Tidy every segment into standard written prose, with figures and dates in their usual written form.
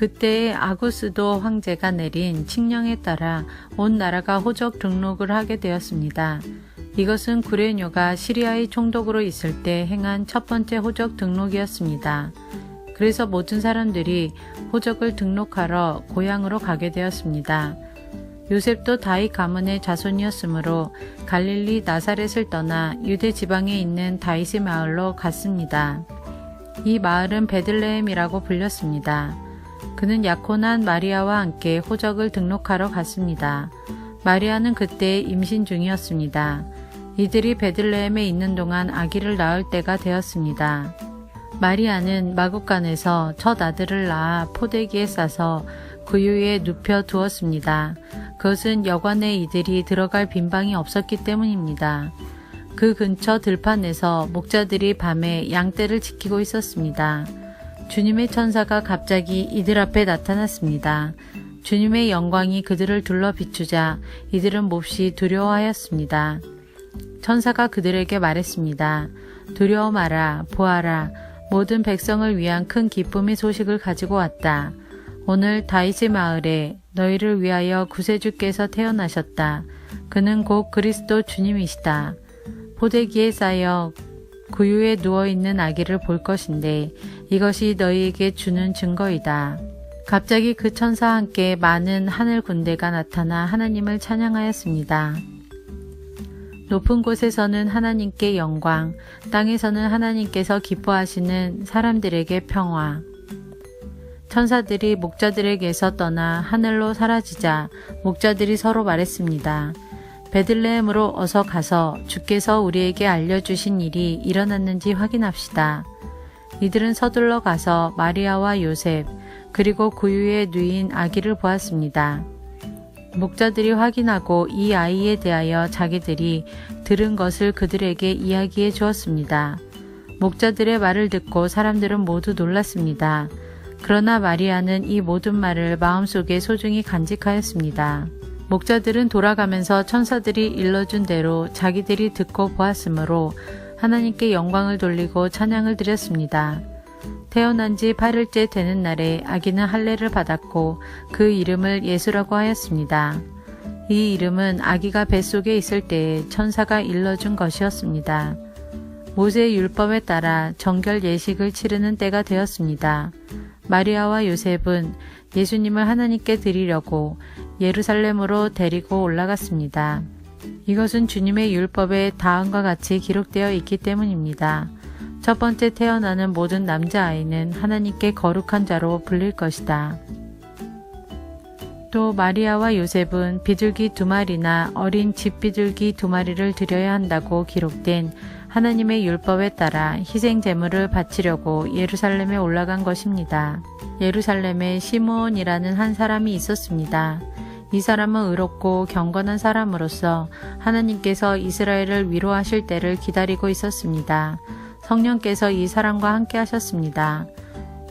그때 아구스도 황제가 내린 칙령에 따라 온 나라가 호적 등록을 하게 되었습니다. 이것은 구레뇨가 시리아의 총독으로 있을 때 행한 첫 번째 호적 등록이었습니다. 그래서 모든 사람들이 호적을 등록하러 고향으로 가게 되었습니다. 요셉도 다윗 가문의 자손이었으므로 갈릴리 나사렛을 떠나 유대 지방에 있는 다윗의 마을로 갔습니다. 이 마을은 베들레헴이라고 불렸습니다. 그는 약혼한 마리아와 함께 호적을 등록하러 갔습니다. 마리아는 그때 임신 중이었습니다. 이들이 베들레헴에 있는 동안 아기를 낳을 때가 되었습니다. 마리아는 마구간에서 첫 아들을 낳아 포대기에 싸서 구유에 눕혀 두었습니다. 그것은 여관에 이들이 들어갈 빈방이 없었기 때문입니다. 그 근처 들판에서 목자들이 밤에 양떼를 지키고 있었습니다. 주님의 천사가 갑자기 이들 앞에 나타났습니다. 주님의 영광이 그들을 둘러 비추자 이들은 몹시 두려워하였습니다. 천사가 그들에게 말했습니다. 두려워 마라, 보아라. 모든 백성을 위한 큰 기쁨의 소식을 가지고 왔다. 오늘 다윗의 마을에 너희를 위하여 구세주께서 태어나셨다. 그는 곧 그리스도 주님이시다. 포대기에 쌓여 구유에 누워있는 아기를 볼 것인데 이것이 너희에게 주는 증거이다. 갑자기 그 천사와 함께 많은 하늘 군대가 나타나 하나님을 찬양하였습니다. 높은 곳에서는 하나님께 영광, 땅에서는 하나님께서 기뻐하시는 사람들에게 평화. 천사들이 목자들에게서 떠나 하늘로 사라지자 목자들이 서로 말했습니다. 베들레헴으로 어서 가서 주께서 우리에게 알려주신 일이 일어났는지 확인합시다. 이들은 서둘러 가서 마리아와 요셉 그리고 구유에 누인 아기를 보았습니다. 목자들이 확인하고 이 아이에 대하여 자기들이 들은 것을 그들에게 이야기해 주었습니다. 목자들의 말을 듣고 사람들은 모두 놀랐습니다. 그러나 마리아는 이 모든 말을 마음속에 소중히 간직하였습니다. 목자들은 돌아가면서 천사들이 일러준 대로 자기들이 듣고 보았으므로 하나님께 영광을 돌리고 찬양을 드렸습니다. 태어난 지 8일째 되는 날에 아기는 할례를 받았고 그 이름을 예수라고 하였습니다. 이 이름은 아기가 뱃속에 있을 때에 천사가 일러준 것이었습니다. 모세의 율법에 따라 정결 예식을 치르는 때가 되었습니다. 마리아와 요셉은 예수님을 하나님께 드리려고 예루살렘으로 데리고 올라갔습니다. 이것은 주님의 율법에 다음과 같이 기록되어 있기 때문입니다. 첫 번째 태어나는 모든 남자아이는 하나님께 거룩한 자로 불릴 것이다. 또 마리아와 요셉은 비둘기 2마리나 어린 집비둘기 2마리를 드려야 한다고 기록된 하나님의 율법에 따라 희생 제물을 바치려고 예루살렘에 올라간 것입니다. 예루살렘에 시므온이라는 한 사람이 있었습니다. 이 사람은 의롭고 경건한 사람으로서 하나님께서 이스라엘을 위로하실 때를 기다리고 있었습니다. 성령께서 이 사람과 함께 하셨습니다.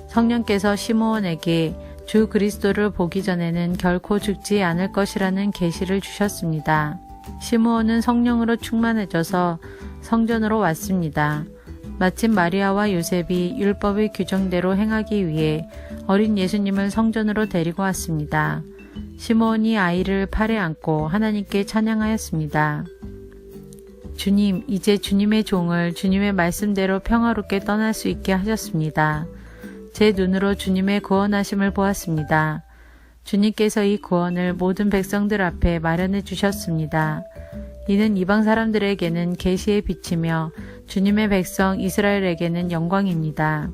성령께서 시므온에게 주 그리스도를 보기 전에는 결코 죽지 않을 것이라는 계시를 주셨습니다. 시므온은 성령으로 충만해져서 성전으로 왔습니다. 마침 마리아와 요셉이 율법의 규정대로 행하기 위해 어린 예수님을 성전으로 데리고 왔습니다. 시므온이 아이를 팔에 안고 하나님께 찬양하였습니다. 주님, 이제 주님의 종을 주님의 말씀대로 평화롭게 떠날 수 있게 하셨습니다. 제 눈으로 주님의 구원하심을 보았습니다. 주님께서 이 구원을 모든 백성들 앞에 마련해 주셨습니다. 이는 이방 사람들에게는 계시의 빛이며 주님의 백성 이스라엘에게는 영광입니다.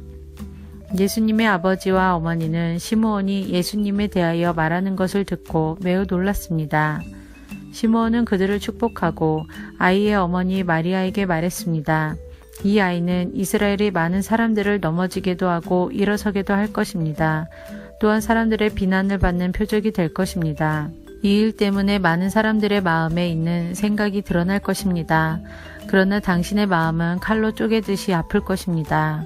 예수님의 아버지와 어머니는 시므온이 예수님에 대하여 말하는 것을 듣고 매우 놀랐습니다. 시므온은 그들을 축복하고 아이의 어머니 마리아에게 말했습니다. 이 아이는 이스라엘의 많은 사람들을 넘어지게도 하고 일어서게도 할 것입니다. 또한 사람들의 비난을 받는 표적이 될 것입니다. 이 일 때문에 많은 사람들의 마음에 있는 생각이 드러날 것입니다. 그러나 당신의 마음은 칼로 쪼개듯이 아플 것입니다.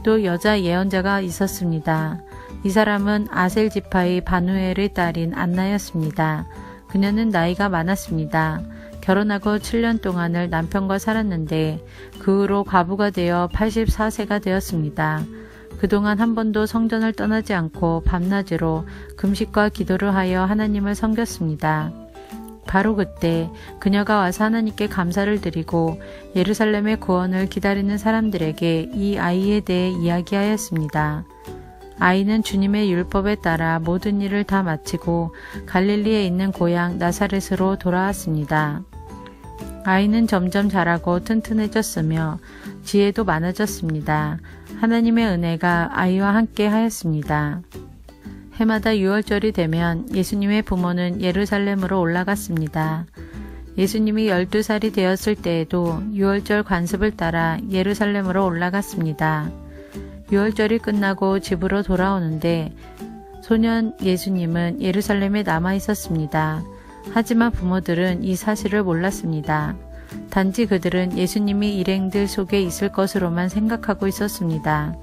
또 여자 예언자가 있었습니다. 이 사람은 아셀 지파의 바누엘의 딸인 안나였습니다. 그녀는 나이가 많았습니다. 결혼하고 7년 동안을 남편과 살았는데 그 후로 과부가 되어 84세가 되었습니다. 그동안 한 번도 성전을 떠나지 않고 밤낮으로 금식과 기도를 하여 하나님을 섬겼습니다. 바로 그때 그녀가 와서 하나님께 감사를 드리고 예루살렘의 구원을 기다리는 사람들에게 이 아이에 대해 이야기하였습니다. 아이는 주님의 율법에 따라 모든 일을 다 마치고 갈릴리에 있는 고향 나사렛으로 돌아왔습니다. 아이는 점점 자라고 튼튼해졌으며 지혜도 많아졌습니다. 하나님의 은혜가 아이와 함께 하였습니다. 해마다 6월절이 되면 예수님의 부모는 예루살렘으로 올라갔습니다. 예수님이 12살이 되었을 때에도 6월절 관습을 따라 예루살렘으로 올라갔습니다. 6월절이 끝나고 집으로 돌아오는데 소년 예수님은 예루살렘에 남아 있었습니다. 하지만 부모들은 이 사실을 몰랐습니다. 단지 그들은 예수님이 일행들 속에 있을 것으로만 생각하고 있었습니다.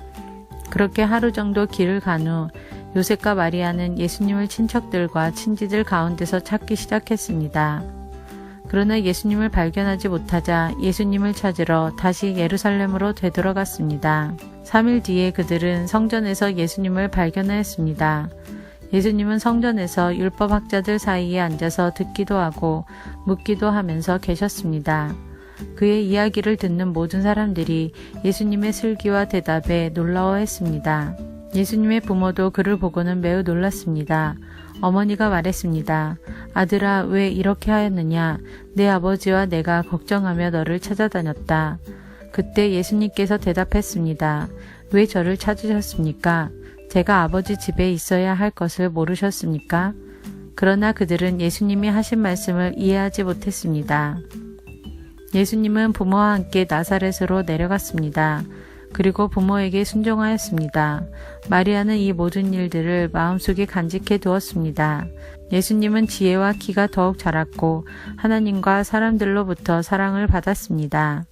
그렇게 하루 정도 길을 간 후 요셉과 마리아는 예수님을 친척들과 친지들 가운데서 찾기 시작했습니다. 그러나 예수님을 발견하지 못하자 예수님을 찾으러 다시 예루살렘으로 되돌아갔습니다. 3일 뒤에 그들은 성전에서 예수님을 발견하였습니다. 예수님은 성전에서 율법학자들 사이에 앉아서 듣기도 하고 묻기도 하면서 계셨습니다. 그의 이야기를 듣는 모든 사람들이 예수님의 슬기와 대답에 놀라워했습니다. 예수님의 부모도 그를 보고는 매우 놀랐습니다. 어머니가 말했습니다. 아들아, 왜 이렇게 하였느냐? 내 아버지와 내가 걱정하며 너를 찾아다녔다. 그때 예수님께서 대답했습니다. 왜 저를 찾으셨습니까? 제가 아버지 집에 있어야 할 것을 모르셨습니까? 그러나 그들은 예수님이 하신 말씀을 이해하지 못했습니다. 예수님은 부모와 함께 나사렛으로 내려갔습니다. 그리고 부모에게 순종하였습니다. 마리아는 이 모든 일들을 마음속에 간직해 두었습니다. 예수님은 지혜와 키가 더욱 자랐고 하나님과 사람들로부터 사랑을 받았습니다.